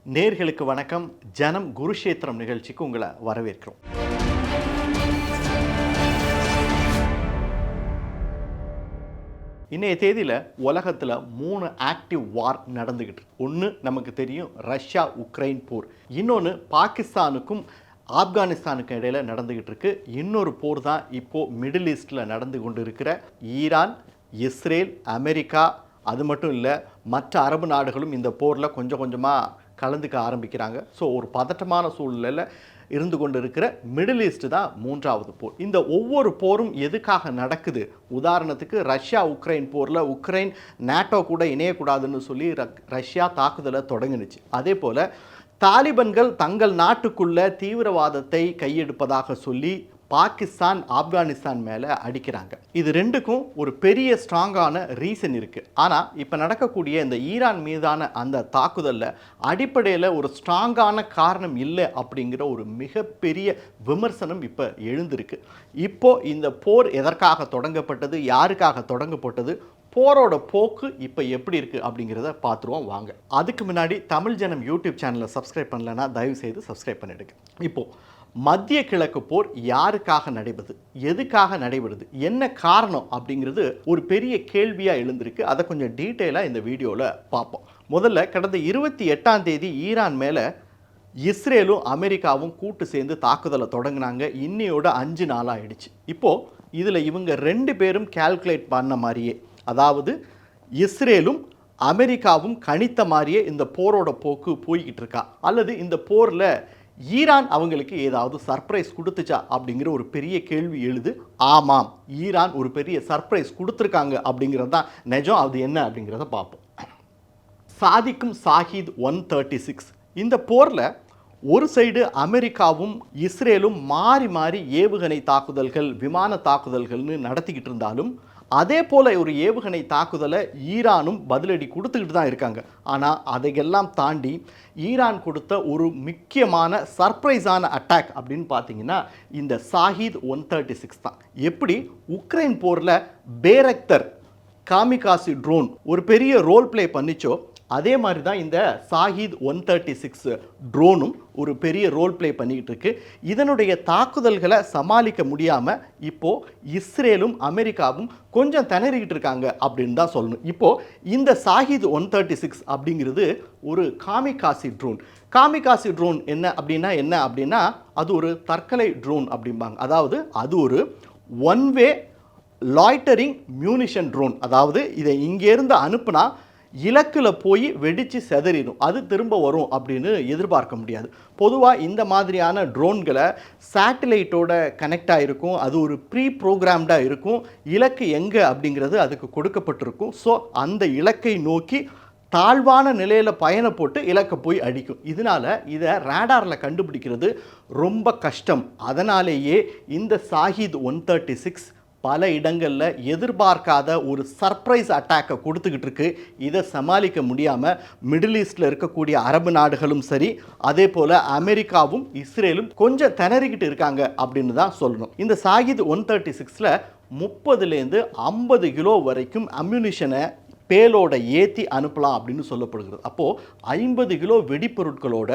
நேர்களுக்கு வணக்கம். ஜனம் குருஷேத்திரம் நிகழ்ச்சிக்கு உங்களை வரவேற்கிறோம். இன்றைய தேதியில் உலகத்தில் 3 ஆக்டிவ் வார் நடந்துக்கிட்டு இருக்கு. ஒன்று நமக்கு தெரியும், ரஷ்யா உக்ரைன் போர். இன்னொன்று பாகிஸ்தானுக்கும் ஆப்கானிஸ்தானுக்கும் இடையில் நடந்துக்கிட்டு இருக்கு. இன்னொரு போர் தான் இப்போது மிடில் ஈஸ்டில் நடந்து கொண்டு இருக்கிற ஈரான், இஸ்ரேல், அமெரிக்கா. அது மட்டும் இல்லை, மற்ற அரபு நாடுகளும் இந்த போரில் கொஞ்சம் கொஞ்சமாக கலந்துக்க ஆரம்பிக்கிறாங்க. ஸோ ஒரு பதட்டமான சூழ்நிலையில் இருந்து கொண்டு இருக்கிற மிடில் ஈஸ்ட் தான் 3வது போர். இந்த ஒவ்வொரு போரும் எதுக்காக நடக்குது? உதாரணத்துக்கு ரஷ்யா உக்ரைன் போரில் உக்ரைன் நேட்டோ கூட இணையக்கூடாதுன்னு சொல்லி ரஷ்யா தாக்குதலை தொடங்கினுச்சு. அதே போல் தாலிபன்கள் தங்கள் நாட்டுக்குள்ள தீவிரவாதத்தை கையெடுப்பதாக சொல்லி பாகிஸ்தான் ஆப்கானிஸ்தான் மேலே அடிக்கிறாங்க. இது ரெண்டுக்கும் ஒரு பெரிய ஸ்ட்ராங்கான ரீசன் இருக்குது. ஆனால் இப்போ நடக்கக்கூடிய இந்த ஈரான் மீதான அந்த தாக்குதலில் அடிப்படையில் ஒரு ஸ்ட்ராங்கான காரணம் இல்லை அப்படிங்கிற ஒரு மிகப்பெரிய விமர்சனம் இப்போ எழுந்திருக்கு. இப்போது இந்த போர் எதற்காக தொடங்கப்பட்டது, யாருக்காக தொடங்கப்பட்டது, போரோட போக்கு இப்போ எப்படி இருக்குது அப்படிங்கிறத பார்த்துருவோம் வாங்க. அதுக்கு முன்னாடி தமிழ் ஜனம் யூடியூப் சேனலை சப்ஸ்கிரைப் பண்ணலைன்னா தயவு செய்து சப்ஸ்கிரைப் பண்ணிடுங்க. இப்போது மத்திய கிழக்கு போர் யாருக்காக நடைபெறுது, எதுக்காக நடைபெறுது, என்ன காரணம் அப்படிங்கிறது ஒரு பெரிய கேள்வியாக எழுந்திருக்கு. அதை கொஞ்சம் டீட்டெயிலாக இந்த வீடியோவில் பார்ப்போம். முதல்ல கடந்த 28ஆம் தேதி ஈரான் மேலே இஸ்ரேலும் அமெரிக்காவும் கூட்டு சேர்ந்து தாக்குதலை தொடங்கினாங்க. இன்னையோட 5 நாள் ஆயிடுச்சு. இப்போது இதில் இவங்க 2 பேரும் கால்குலேட் பண்ண மாதிரியே, அதாவது இஸ்ரேலும் அமெரிக்காவும் கணித்த மாதிரியே இந்த போரோட போக்கு போய்கிட்டு இருக்கா, அல்லது இந்த போரில் ஈரான் அவங்களுக்கு ஏதாவது சர்ப்ரைஸ் கொடுத்துச்சா அப்படிங்கிற ஒரு பெரிய கேள்வி எழுது. ஆமாம், ஈரான் ஒரு பெரிய சர்ப்ரைஸ் கொடுத்துருக்காங்க அப்படிங்கிறது தான் நிஜம். அது என்ன அப்படிங்கிறத பார்ப்போம். சாதிக்கும் ஷாஹித் 136. இந்த போரில் ஒரு சைடு அமெரிக்காவும் இஸ்ரேலும் மாறி மாறி ஏவுகணை தாக்குதல்கள், விமான தாக்குதல்கள்னு நடத்திக்கிட்டு இருந்தாலும் அதே போல் ஒரு ஏவுகணை தாக்குதலை ஈரானும் பதிலடி கொடுத்துக்கிட்டு தான் இருக்காங்க. ஆனால் அதையெல்லாம் தாண்டி ஈரான் கொடுத்த ஒரு முக்கியமான சர்ப்ரைஸான அட்டாக் அப்படின்னு பார்த்தீங்கன்னா இந்த ஷாஹித் 136 தான். எப்படி உக்ரைன் போரில் பேரக்தர் காமிகாசி ட்ரோன் ஒரு பெரிய ரோல் பிளே பண்ணிச்சோ, அதே மாதிரி தான் இந்த ஷாஹித் 136 ட்ரோனும் ஒரு பெரிய ரோல் பிளே பண்ணிக்கிட்டு இருக்கு. இதனுடைய தாக்குதல்களை சமாளிக்க முடியாமல் இப்போது இஸ்ரேலும் அமெரிக்காவும் கொஞ்சம் திணறிக்கிட்டு இருக்காங்க அப்படின்னு தான் சொல்லணும். இப்போது இந்த ஷாஹித் 136 அப்படிங்கிறது ஒரு காமிகாசி ட்ரோன். காமிகாசி ட்ரோன் என்ன அப்படின்னா அது ஒரு தற்கொலை ட்ரோன் அப்படிம்பாங்க. அதாவது அது ஒரு ஒன் வே லாய்டரிங் மியூனிஷன் ட்ரோன். அதாவது இதை இங்கேருந்து அனுப்புனா இலக்கில் போய் வெடித்து செதறிடும், அது திரும்ப வரும் அப்படின்னு எதிர்பார்க்க முடியாது. பொதுவாக இந்த மாதிரியான ட்ரோன்களை சேட்டிலைட்டோட கனெக்ட் ஆகிருக்கும், அது ஒரு ப்ரீ ப்ரோக்ராம்டாக இருக்கும், இலக்கு எங்கே அப்படிங்கிறது அதுக்கு கொடுக்கப்பட்டிருக்கும். ஸோ அந்த இலக்கை நோக்கி தாழ்வான நிலையில் பயணம் போட்டு இலக்கை போய் அடிக்கும். இதனால் இதை ரேடாரில் கண்டுபிடிக்கிறது ரொம்ப கஷ்டம். அதனாலேயே இந்த ஷாஹித் 136 பல இடங்களில் எதிர்பார்க்காத ஒரு சர்ப்ரைஸ் அட்டாக்கை கொடுத்துக்கிட்டு இருக்கு. இதை சமாளிக்க முடியாமல் மிடில் ஈஸ்டில் இருக்கக்கூடிய அரபு நாடுகளும் சரி, அதே போல் அமெரிக்காவும் இஸ்ரேலும் கொஞ்சம் திணறிக்கிட்டு இருக்காங்க அப்படின்னு தான் சொல்லணும். இந்த ஷாஹித் 136ல் 30லேருந்து 50 கிலோ வரைக்கும் அம்யூனிஷனை பேலோட ஏற்றி அனுப்பலாம் அப்படின்னு சொல்லப்படுகிறது. அப்போது 50 கிலோ வெடிப்பொருட்களோட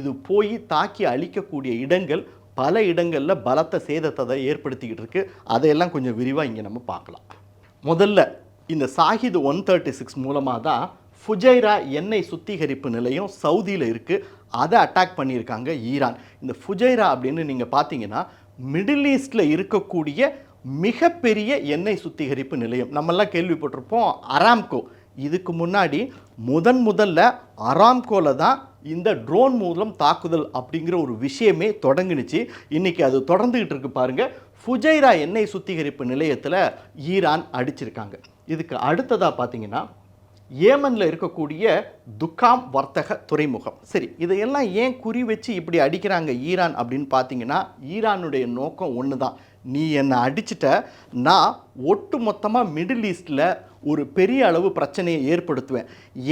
இது போய் தாக்கி அழிக்கக்கூடிய இடங்கள் பல இடங்களில் பலத்த சேதத்தை ஏற்படுத்திக்கிட்டு இருக்கு. அதையெல்லாம் கொஞ்சம் விரிவாக இங்கே நம்ம பார்க்கலாம். முதல்ல இந்த ஷாஹித் 136 மூலமாக தான் ஃபுஜைரா எண்ணெய் சுத்திகரிப்பு நிலையம் சவுதியில் இருக்குது, அதை அட்டாக் பண்ணியிருக்காங்க ஈரான். இந்த ஃபுஜைரா அப்படின்னு நீங்கள் பார்த்தீங்கன்னா மிடில் ஈஸ்டில் இருக்கக்கூடிய மிகப்பெரிய எண்ணெய் சுத்திகரிப்பு நிலையம். நம்மெல்லாம் கேள்விப்பட்டிருப்போம் அராம்கோ. இதுக்கு முன்னாடி முதல்ல அராம்கோவில் தான் இந்த ட்ரோன் மூலம் தாக்குதல் அப்படிங்கிற ஒரு விஷயமே தொடங்கினுச்சு. இன்றைக்கி அது தொடர்ந்துக்கிட்டு இருக்கு பாருங்கள். ஃபுஜைரா எண்ணெய் சுத்திகரிப்பு நிலையத்தில் ஈரான் அடிச்சிருக்காங்க. இதுக்கு அடுத்ததாக பார்த்தீங்கன்னா ஏமனில் இருக்கக்கூடிய துக்காம் வர்த்தக துறைமுகம். சரி, இதையெல்லாம் ஏன் குறி வச்சு இப்படி அடிக்கிறாங்க ஈரான் அப்படின்னு பார்த்தீங்கன்னா ஈரானுடைய நோக்கம் ஒன்று தான். நீ என்னை அடிச்சிட்ட, நான் ஒட்டு மொத்தமாக மிடில் ஈஸ்டில் ஒரு பெரிய அளவு பிரச்சனையை ஏற்படுத்துவேன்.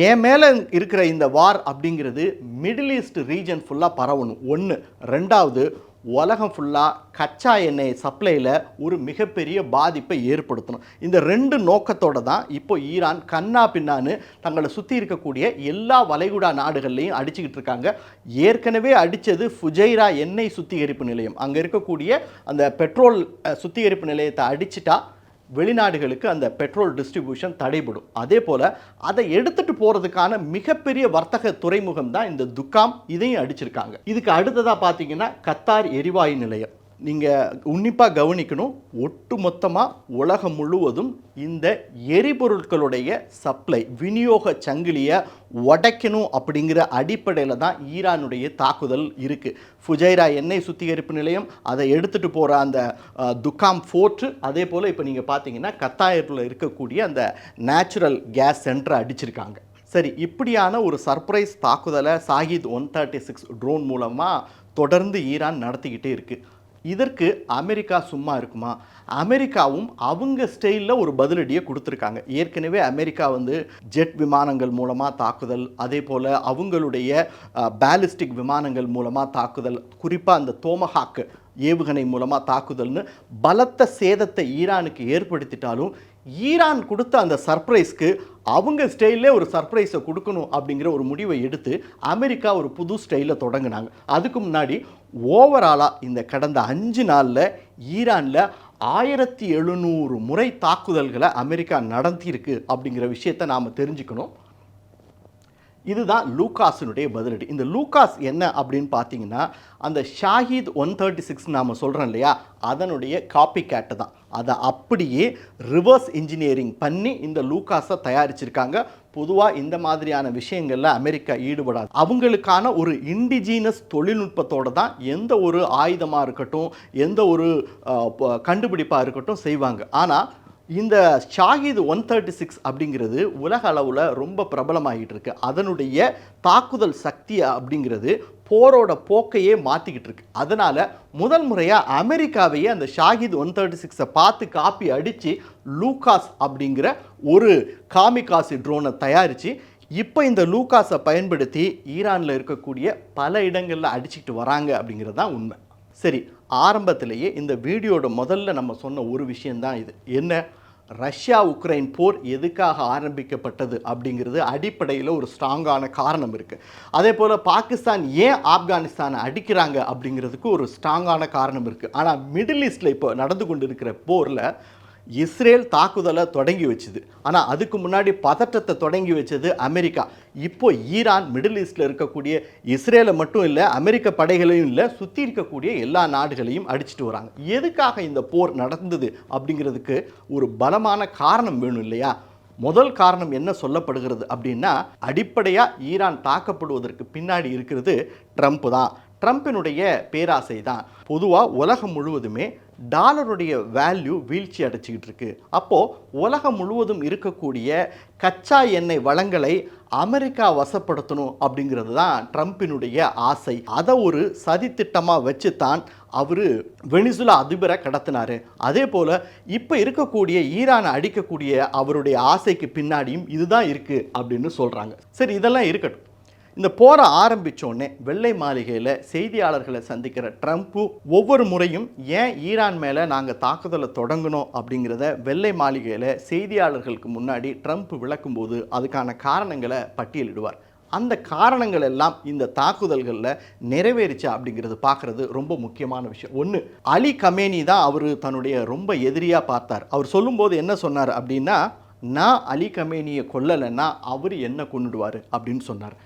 என் மேலே இருக்கிற இந்த வார் அப்படிங்கிறது மிடில் ஈஸ்ட் ரீஜன் ஃபுல்லாக பரவணும். ஒன்று. ரெண்டாவது, உலகம் ஃபுல்லாக கச்சா எண்ணெய் சப்ளையில் ஒரு மிகப்பெரிய பாதிப்பை ஏற்படுத்தணும். இந்த 2 நோக்கத்தோடு தான் இப்போ ஈரான் கண்ணா பின்னான்னு தங்களை சுற்றி இருக்கக்கூடிய எல்லா வளைகுடா நாடுகள்லையும் அடிச்சுக்கிட்டு இருக்காங்க. ஏற்கனவே அடித்தது ஃபுஜைரா எண்ணெய் சுத்திகரிப்பு நிலையம். அங்கே இருக்கக்கூடிய அந்த பெட்ரோல் சுத்திகரிப்பு நிலையத்தை அடிச்சிட்டா வெளிநாடுகளுக்கு அந்த பெட்ரோல் டிஸ்ட்ரிபியூஷன் தடைபடும். அதே போல் அதை எடுத்துகிட்டு போகிறதுக்கான மிகப்பெரிய வர்த்தக துறைமுகம் தான் இந்த துக்காம். இதையும் அடிச்சிருக்காங்க. இதுக்கு அடுத்ததாக பார்த்தீங்கன்னா கத்தார் எரிவாயு நிலையம். நீங்கள் உன்னிப்பாக கவனிக்கணும். ஒட்டு மொத்தமாக உலகம் முழுவதும் இந்த எரிபொருட்களுடைய சப்ளை விநியோக சங்கிலியை உடைக்கணும் அப்படிங்கிற அடிப்படையில் தான் ஈரானுடைய தாக்குதல் இருக்குது. ஃபுஜைரா எண்ணெய் சுத்திகரிப்பு நிலையம், அதை எடுத்துகிட்டு போகிற அந்த துக்காம் ஃபோர்ட்டு, அதே போல் இப்போ நீங்கள் பார்த்தீங்கன்னா கத்தாரில் இருக்கக்கூடிய அந்த நேச்சுரல் கேஸ் சென்டரை அடிச்சிருக்காங்க. சரி, இப்படியான ஒரு சர்ப்ரைஸ் தாக்குதலை ஷாஹித் 136 ட்ரோன் மூலமாக தொடர்ந்து ஈரான் நடத்திக்கிட்டே இருக்குது. இதற்கு அமெரிக்கா சும்மா இருக்குமா? அமெரிக்காவும் அவங்க ஸ்டைலில் ஒரு பதிலடியை கொடுத்துருக்காங்க. ஏற்கனவே அமெரிக்கா ஜெட் விமானங்கள் மூலமாக தாக்குதல், அதே போல் அவங்களுடைய பேலிஸ்டிக் விமானங்கள் மூலமாக தாக்குதல், குறிப்பாக அந்த டோமஹாக் ஏவுகணை மூலமாக தாக்குதல்னு பலத்த சேதத்தை ஈரானுக்கு ஏற்படுத்திட்டாலும் ஈரான் கொடுத்த அந்த சர்ப்ரைஸ்க்கு அவங்க ஸ்டைலே ஒரு சர்ப்ரைஸை கொடுக்கணும் அப்படிங்கிற ஒரு முடிவை எடுத்து அமெரிக்கா ஒரு புது ஸ்டைலில் தொடங்கினாங்க. அதுக்கு முன்னாடி ஓவராலாக இந்த கடந்த 5 நாளில் ஈரானில் 1700 முறை தாக்குதல்களை அமெரிக்கா நடத்தியிருக்கு அப்படிங்கிற விஷயத்தை நாம் தெரிஞ்சுக்கணும். இதுதான் லூகாஸினுடைய பதிலடி. இந்த லூகாஸ் என்ன அப்படின்னு பார்த்தீங்கன்னா, அந்த ஷாஹித் 136 நாம் சொல்கிறோம் இல்லையா, அதனுடைய காப்பி கேட்டு தான். அதை அப்படியே ரிவர்ஸ் இன்ஜினியரிங் பண்ணி இந்த லூகாஸை தயாரிச்சிருக்காங்க. பொதுவாக இந்த மாதிரியான விஷயங்களில் அமெரிக்கா ஈடுபடாது. அவங்களுக்கான ஒரு இண்டிஜீனஸ் தொழில்நுட்பத்தோடு தான் எந்த ஒரு ஆயுதமாக இருக்கட்டும், எந்த ஒரு கண்டுபிடிப்பாக இருக்கட்டும் செய்வாங்க. ஆனால் இந்த ஷாஹித் 136 அப்படிங்கிறது உலக அளவில் ரொம்ப பிரபலமாகிட்டு இருக்கு. அதனுடைய தாக்குதல் சக்தி அப்படிங்கிறது போரோட போக்கையே மாற்றிக்கிட்டு இருக்கு. அதனால் முதல் முறையாக அமெரிக்காவையே அந்த ஷாஹித் 136 பார்த்து காப்பி அடித்து லூகாஸ் அப்படிங்கிற ஒரு காமிகாசி ட்ரோனை தயாரித்து இப்போ இந்த லூகாஸை பயன்படுத்தி ஈரானில் இருக்கக்கூடிய பல இடங்களில் அடிச்சுக்கிட்டு வராங்க அப்படிங்கிறது தான் உண்மை. சரி, ஆரம்பத்திலேயே இந்த வீடியோட முதல்ல நம்ம சொன்ன ஒரு விஷயந்தான் இது. என்ன? ரஷ்யா உக்ரைன் போர் எதுக்காக ஆரம்பிக்கப்பட்டது அப்படிங்கிறது அடிப்படையில் ஒரு ஸ்ட்ராங்கான காரணம் இருக்குது. அதே போல் பாகிஸ்தான் ஏன் ஆப்கானிஸ்தானை அடிக்கிறாங்க அப்படிங்கிறதுக்கு ஒரு ஸ்ட்ராங்கான காரணம் இருக்குது. ஆனால் மிடில் ஈஸ்டில் இப்போ நடந்து கொண்டு இருக்கிற போரில் இஸ்ரேல் தாக்குதலை தொடங்கி வச்சுது. ஆனால் அதுக்கு முன்னாடி பதற்றத்தை தொடங்கி வச்சது அமெரிக்கா. இப்போ ஈரான் மிடில் ஈஸ்டில் இருக்கக்கூடிய இஸ்ரேலை மட்டும் இல்லை, அமெரிக்க படைகளையும் இல்லை, சுற்றி இருக்கக்கூடிய எல்லா நாடுகளையும் அடிச்சுட்டு வராங்க. எதுக்காக இந்த போர் நடந்தது அப்படிங்கிறதுக்கு ஒரு பலமான காரணம் வேணும் இல்லையா? முதல் காரணம் என்ன சொல்லப்படுகிறது அப்படின்னா, அடிப்படையாக ஈரான் தாக்கப்படுவதற்கு பின்னாடி இருக்கிறது ட்ரம்ப் தான். ட்ரம்பினுடைய பேராசை தான். பொதுவாக உலகம் முழுவதுமே டாலருடைய வேல்யூ வீழ்ச்சி அடைச்சிக்கிட்டு இருக்கு. அப்போது உலகம் முழுவதும் இருக்கக்கூடிய கச்சா எண்ணெய் வளங்களை அமெரிக்கா வசப்படுத்தணும் அப்படிங்கிறது தான் ட்ரம்பினுடைய ஆசை. அதை ஒரு சதித்திட்டமாக வச்சு தான் அவர் வெனிசுலா அதிபரை கடத்தினார். அதே போல் இப்போ இருக்கக்கூடிய ஈரானை அடிக்கக்கூடிய அவருடைய ஆசைக்கு பின்னாடியும் இதுதான் இருக்குது அப்படின்னு சொல்கிறாங்க. சரி, இதெல்லாம் இருக்கட்டும். இந்த போரை ஆரம்பித்தோடனே வெள்ளை மாளிகையில் செய்தியாளர்களை சந்திக்கிற ட்ரம்ப்பு ஒவ்வொரு முறையும் ஏன் ஈரான் மேலே நாங்கள் தாக்குதலை தொடங்கணும் அப்படிங்கிறத வெள்ளை மாளிகையில் செய்தியாளர்களுக்கு முன்னாடி ட்ரம்ப் விளக்கும்போது அதுக்கான காரணங்களை பட்டியலிடுவார். அந்த காரணங்கள் எல்லாம் இந்த தாக்குதல்களில் நிறைவேறிச்சா அப்படிங்கிறது பார்க்குறது ரொம்ப முக்கியமான விஷயம். ஒன்று, அலி கமேனி தான் அவர் தன்னுடைய ரொம்ப எதிரியாக பார்த்தார். அவர் சொல்லும்போது என்ன சொன்னார் அப்படின்னா, நான் அலி கமேனியை கொல்லலைன்னா அவர் என்ன கொன்னுடுவார் அப்படின்னு சொன்னார்.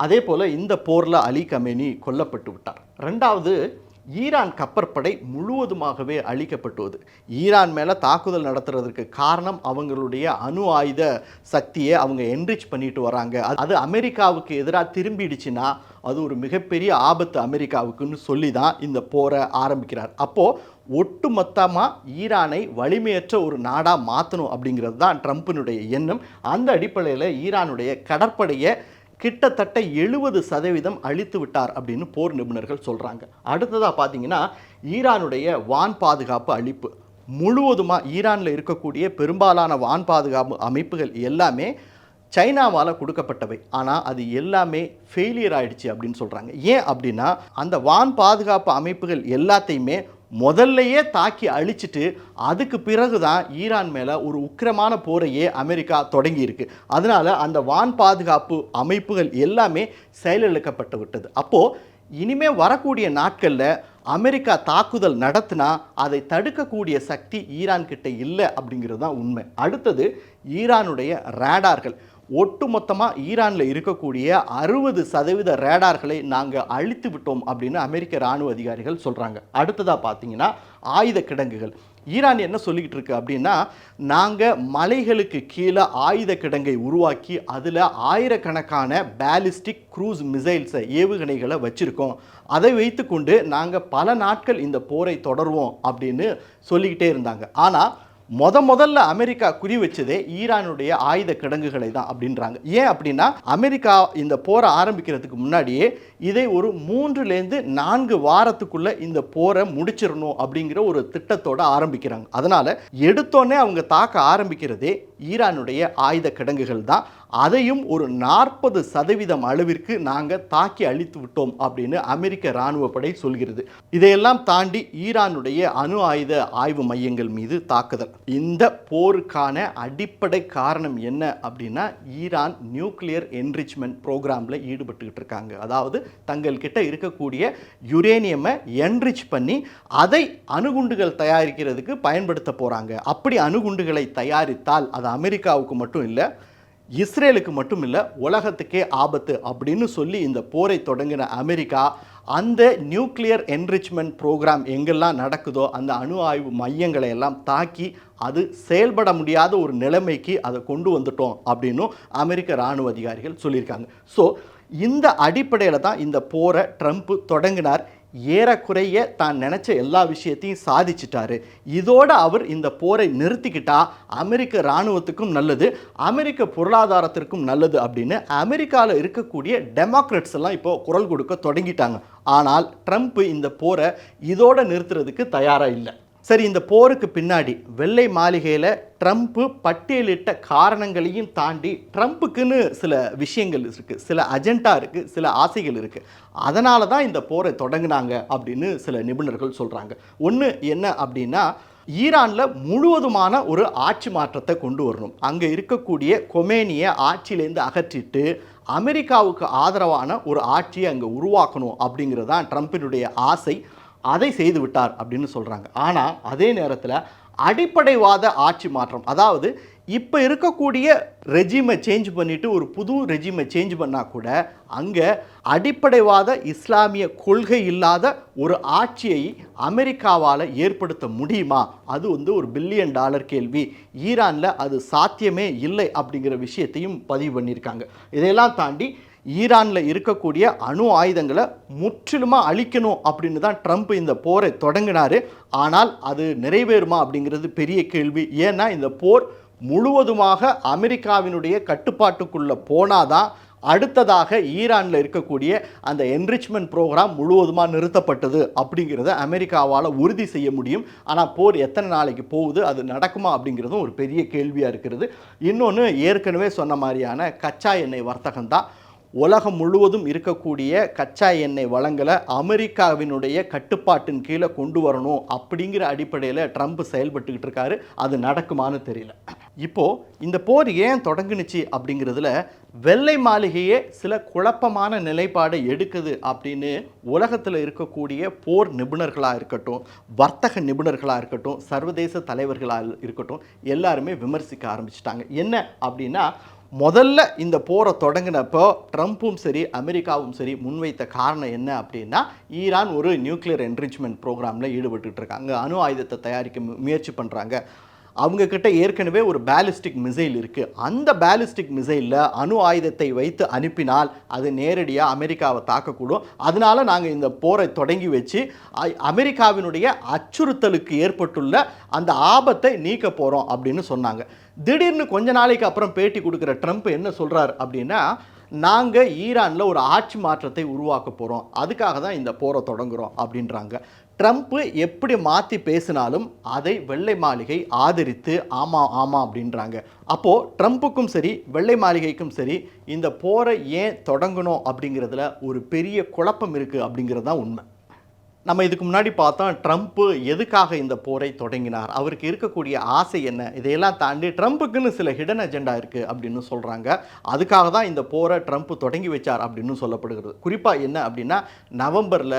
அதே போல் இந்த போரில் அலி கமேனி கொல்லப்பட்டு விட்டார். ரெண்டாவது, ஈரான் கப்பற்படை முழுவதுமாகவே அழிக்கப்பட்டுவது. ஈரான் மேலே தாக்குதல் நடத்துறதுக்கு காரணம் அவங்களுடைய அணு ஆயுத சக்தியை அவங்க என்ரிச் பண்ணிட்டு வராங்க. அது அமெரிக்காவுக்கு எதிராக திரும்பிடுச்சுன்னா அது ஒரு மிகப்பெரிய ஆபத்து அமெரிக்காவுக்குன்னு சொல்லி தான் இந்த போரை ஆரம்பிக்கிறார். அப்போது ஒட்டு மொத்தமாக ஈரானை வலிமையற்ற ஒரு நாடாக மாற்றணும் அப்படிங்கிறது தான் ட்ரம்ப்பினுடைய எண்ணம். அந்த அடிப்படையில் ஈரானுடைய கடற்படையை கிட்டத்தட்ட 70% அழித்து விட்டார் அப்படின்னு போர் நிபுணர்கள் சொல்கிறாங்க. அடுத்ததாக பார்த்தீங்கன்னா, ஈரானுடைய வான் பாதுகாப்பு அழிப்பு முழுவதுமாக ஈரானில் இருக்கக்கூடிய பெரும்பாலான வான் பாதுகாப்பு அமைப்புகள் எல்லாமே சைனாவால் கொடுக்கப்பட்டவை. ஆனால் அது எல்லாமே ஃபெயிலியர் ஆயிடுச்சு அப்படின்னு சொல்கிறாங்க. ஏன் அப்படின்னா அந்த வான் பாதுகாப்பு அமைப்புகள் எல்லாத்தையுமே முதல்லையே தாக்கி அழிச்சிட்டு அதுக்கு பிறகு தான் ஈரான் மேலே ஒரு உக்கிரமான போரையே அமெரிக்கா தொடங்கியிருக்கு. அதனால் அந்த வான் பாதுகாப்பு அமைப்புகள் எல்லாமே செயலிழக்கப்பட்டு விட்டது. அப்போது இனிமே வரக்கூடிய நாட்களில் அமெரிக்கா தாக்குதல் நடத்தினா அதை தடுக்கக்கூடிய சக்தி ஈரான் கிட்ட இல்லை அப்படிங்கிறது தான் உண்மை. அடுத்தது ஈரானுடைய ரேடார்கள். ஒட்டுமொத்தமாக ஈரானில் இருக்கக்கூடிய 60% ரேடார்களை நாங்கள் அழித்து விட்டோம் அப்படின்னு அமெரிக்க இராணுவ அதிகாரிகள் சொல்கிறாங்க. அடுத்ததாக பார்த்தீங்கன்னா ஆயுத கிடங்குகள். ஈரான் என்ன சொல்லிக்கிட்டு இருக்கு அப்படின்னா, நாங்கள் மலைகளுக்கு கீழே ஆயுத கிடங்கை உருவாக்கி அதில் ஆயிரக்கணக்கான பேலிஸ்டிக் க்ரூஸ் மிசைல்ஸை ஏவுகணைகளை வச்சுருக்கோம். அதை வைத்து கொண்டு நாங்கள் பல நாட்கள் இந்த போரை தொடருவோம் அப்படின்னு சொல்லிக்கிட்டே இருந்தாங்க. ஆனால் முதல்ல அமெரிக்கா குறி வச்சதே ஈரானுடைய ஆயுத கிடங்குகளை தான் அப்படின்றாங்க. ஏன் அப்படின்னா அமெரிக்கா இந்த போரை ஆரம்பிக்கிறதுக்கு முன்னாடியே இதை ஒரு 3-4 வாரத்துக்குள்ள இந்த போரை முடிச்சிடணும் அப்படிங்கிற ஒரு திட்டத்தோட ஆரம்பிக்கிறாங்க. அதனால எடுத்தோன்னே அவங்க தாக்க ஆரம்பிக்கிறதே ஈரானுடைய ஆயுத கிடங்குகள் தான். அதையும் ஒரு 40% அளவிற்கு நாங்கள் தாக்கி அழித்து விட்டோம் அப்படின்னு அமெரிக்க இராணுவ படை சொல்கிறது. இதையெல்லாம் தாண்டி ஈரானுடைய அணு ஆயுத ஆய்வு மையங்கள் மீது தாக்குதல். இந்த போருக்கான அடிப்படை காரணம் என்ன அப்படின்னா, ஈரான் நியூக்ளியர் என்ரிச்மெண்ட் ப்ரோக்ராமில் ஈடுபட்டுக்கிட்டு இருக்காங்க. அதாவது தங்கள்கிட்ட இருக்கக்கூடிய யுரேனியமை என்ரிச் பண்ணி அதை அணுகுண்டுகள் தயாரிக்கிறதுக்கு பயன்படுத்த போகிறாங்க. அப்படி அணுகுண்டுகளை தயாரித்தால் அது அமெரிக்காவுக்கு மட்டும் இல்லை, இஸ்ரேலுக்கு மட்டும் இல்லை, உலகத்துக்கே ஆபத்து அப்படின்னு சொல்லி இந்த போரை தொடங்கின அமெரிக்கா அந்த நியூக்ளியர் என்ரிச்மெண்ட் ப்ரோக்ராம் எங்கெல்லாம் நடக்குதோ அந்த அணு ஆய்வு மையங்களை எல்லாம் தாக்கி அது செயல்பட முடியாத ஒரு நிலைமைக்கு அதை கொண்டு வந்துட்டோம் அப்படின்னும் அமெரிக்க இராணுவ அதிகாரிகள் சொல்லியிருக்காங்க. ஸோ இந்த அடிப்படையில் தான் இந்த போரை ட்ரம்ப் தொடங்கினார். ஏறக்குறைய தான் நினச்ச எல்லா விஷயத்தையும் சாதிச்சிட்டாரு. இதோட அவர் இந்த போரை நிறுத்திக்கிட்டா அமெரிக்க இராணுவத்துக்கும் நல்லது, அமெரிக்க பொருளாதாரத்திற்கும் நல்லது அப்படின்னு அமெரிக்காவில் இருக்கக்கூடிய டெமோக்ராட்ஸ் எல்லாம் இப்போ குரல் கொடுக்க தொடங்கிட்டாங்க. ஆனால் ட்ரம்ப் இந்த போரை இதோட நிறுத்துறதுக்கு தயாராக இல்லை. சரி, இந்த போருக்கு பின்னாடி வெள்ளை மாளிகையில் ட்ரம்ப் பட்டியலிட்ட காரணங்களையும் தாண்டி ட்ரம்ப்புக்குன்னு சில விஷயங்கள் இருக்குது, சில அஜெண்டா இருக்குது, சில ஆசைகள் இருக்குது. அதனால தான் இந்த போரை தொடங்கினாங்க அப்படின்னு சில நிபுணர்கள் சொல்கிறாங்க. ஒன்று என்ன அப்படின்னா, ஈரானில் முழுவதுமான ஒரு ஆட்சி மாற்றத்தை கொண்டு வரணும். அங்கே இருக்கக்கூடிய கொமேனியை ஆட்சியிலேருந்து அகற்றிட்டு அமெரிக்காவுக்கு ஆதரவான ஒரு ஆட்சியை அங்கே உருவாக்கணும் அப்படிங்கிறது தான் ட்ரம்ப்பினுடைய ஆசை. அதை செய்து விட்டார் அப்படின்னு சொல்கிறாங்க. ஆனால் அதே நேரத்தில் அடிப்படைவாத ஆட்சி மாற்றம், அதாவது இப்போ இருக்கக்கூடிய ரெஜிமை சேஞ்ச் பண்ணிவிட்டு ஒரு புது ரெஜிமை சேஞ்ச் பண்ணால் கூட அங்கே அடிப்படைவாத இஸ்லாமிய கொள்கை இல்லாத ஒரு ஆட்சியை அமெரிக்காவால் ஏற்படுத்த முடியுமா? அது ஒரு $1 பில்லியன் கேள்வி. ஈரானில் அது சாத்தியமே இல்லை அப்படிங்கிற விஷயத்தையும் பதிவு பண்ணியிருக்காங்க. இதையெல்லாம் தாண்டி ஈரானில் இருக்கக்கூடிய அணு ஆயுதங்களை முற்றிலுமாக அழிக்கணும் அப்படின்னு தான் ட்ரம்ப் இந்த போரை தொடங்கினார். ஆனால் அது நிறைவேறுமா அப்படிங்கிறது பெரிய கேள்வி. ஏன்னா இந்த போர் முழுவதுமாக அமெரிக்காவினுடைய கட்டுப்பாட்டுக்குள்ளே போனாதான் அடுத்ததாக ஈரானில் இருக்கக்கூடிய அந்த என்ரிச்மெண்ட் ப்ரோக்ராம் முழுவதுமாக நிறுத்தப்பட்டது அப்படிங்கிறத அமெரிக்காவால் உறுதி செய்ய முடியும். ஆனால் போர் எத்தனை நாளைக்கு போகுது, அது நடக்குமா அப்படிங்கிறதும் ஒரு பெரிய கேள்வியாக இருக்கிறது. இன்னொன்று, ஏற்கனவே சொன்ன மாதிரியான கச்சா எண்ணெய் வர்த்தகம் தான். உலகம் முழுவதும் இருக்கக்கூடிய கச்சா எண்ணெய் வளங்களை அமெரிக்காவினுடைய கட்டுப்பாட்டின் கீழே கொண்டு வரணும் அப்படிங்கிற அடிப்படையில் ட்ரம்ப் செயல்பட்டுக்கிட்டு இருக்காரு. அது நடக்குமான்னு தெரியல. இப்போது இந்த போர் ஏன் தொடங்குனுச்சு அப்படிங்கிறதுல வெள்ளை மாளிகையே சில குழப்பமான நிலைப்பாடை எடுக்குது அப்படின்னு உலகத்தில் இருக்கக்கூடிய போர் நிபுணர்களாக இருக்கட்டும், வர்த்தக நிபுணர்களாக இருக்கட்டும், சர்வதேச தலைவர்களாக இருக்கட்டும், எல்லாருமே விமர்சிக்க ஆரம்பிச்சிட்டாங்க. என்ன அப்படின்னா, முதல்ல இந்த போரை தொடங்கினப்போ ட்ரம்ப்பும் சரி அமெரிக்காவும் சரி முன்வைத்த காரணம் என்ன அப்படின்னா, ஈரான் ஒரு நியூக்ளியர் என்ரிச்மெண்ட் ப்ரோக்ராமில் ஈடுபட்டு இருக்காங்க, அணு ஆயுதத்தை தயாரிக்க முயற்சி பண்ணுறாங்க, அவங்கக்கிட்ட ஏற்கனவே ஒரு பேலிஸ்டிக் மிசைல் இருக்குது, அந்த பேலிஸ்டிக் மிசைலில் அணு ஆயுதத்தை வைத்து அனுப்பினால் அது நேரடியாக அமெரிக்காவை தாக்கக்கூடும், அதனால நாங்கள் இந்த போரை தொடங்கி வச்சு அமெரிக்காவினுடைய அச்சுறுத்தலுக்கு ஏற்பட்டுள்ள அந்த ஆபத்தை நீக்க போகிறோம் அப்படின்னு சொன்னாங்க. திடீர்னு கொஞ்ச நாளைக்கு அப்புறம் பேட்டி கொடுக்குற ட்ரம்ப் என்ன சொல்கிறார் அப்படின்னா, நாங்கள் ஈரானில் ஒரு ஆட்சி மாற்றத்தை உருவாக்க போகிறோம், அதுக்காக தான் இந்த போரை தொடங்குகிறோம் அப்படின்றாங்க. ட்ரம்ப்பு எப்படி மாற்றி பேசினாலும் அதை வெள்ளை மாளிகை ஆதரித்து ஆமாம் ஆமாம் அப்படின்றாங்க. அப்போது ட்ரம்ப்புக்கும் சரி வெள்ளை மாளிகைக்கும் சரி இந்த போரை ஏன் தொடங்கணும் அப்படிங்கிறதுல ஒரு பெரிய குழப்பம் இருக்குது அப்படிங்கிறது தான் உண்மை. நம்ம இதுக்கு முன்னாடி பார்த்தோம் ட்ரம்ப்பு எதுக்காக இந்த போரை தொடங்கினார், அவருக்கு இருக்கக்கூடிய ஆசை என்ன, இதையெல்லாம் தாண்டி ட்ரம்ப்புக்குன்னு சில ஹிடன் அஜெண்டா இருக்குது அப்படின்னு சொல்கிறாங்க. அதுக்காக தான் இந்த போரை ட்ரம்ப் தொடங்கி வச்சார் அப்படின்னு சொல்லப்படுகிறது. குறிப்பாக என்ன அப்படின்னா, நவம்பரில்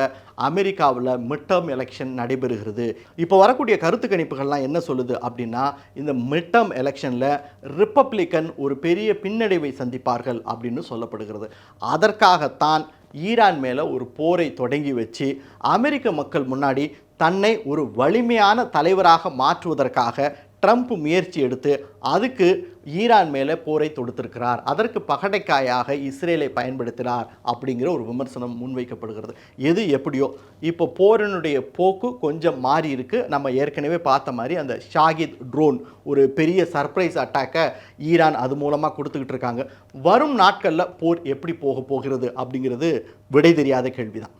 அமெரிக்காவில் மிட் டேர்ம் எலெக்ஷன் நடைபெறுகிறது. இப்போ வரக்கூடிய கருத்து கணிப்புகள்லாம் என்ன சொல்லுது அப்படின்னா, இந்த மிட் டேர்ம் எலெக்ஷனில் ரிப்பப்ளிக்கன் ஒரு பெரிய பின்னடைவை சந்திப்பார்கள் அப்படின்னு சொல்லப்படுகிறது. அதற்காகத்தான் ஈரான் மேலே ஒரு போரை தொடங்கி வச்சு அமெரிக்க மக்கள் முன்னாடி தன்னை ஒரு வலிமையான தலைவராக மாற்றுவதற்காக ட்ரம்ப் முயற்சி எடுத்து அதுக்கு ஈரான் மேலே போரை தொடுத்திருக்கிறார். அதற்கு பகடைக்காயாக இஸ்ரேலை பயன்படுத்தினார் அப்படிங்கிற ஒரு விமர்சனம் முன்வைக்கப்படுகிறது. எது எப்படியோ இப்போ போரினுடைய போக்கு கொஞ்சம் மாறி இருக்கு. நம்ம ஏற்கனவே பார்த்த மாதிரி அந்த ஷாகித் ட்ரோன் ஒரு பெரிய சர்ப்ரைஸ் அட்டாக்கை ஈரான் அது மூலமாக கொடுத்துக்கிட்டு இருக்காங்க. வரும் நாட்களில் போர் எப்படி போகிறது அப்படிங்கிறது விடை தெரியாத கேள்விதான்.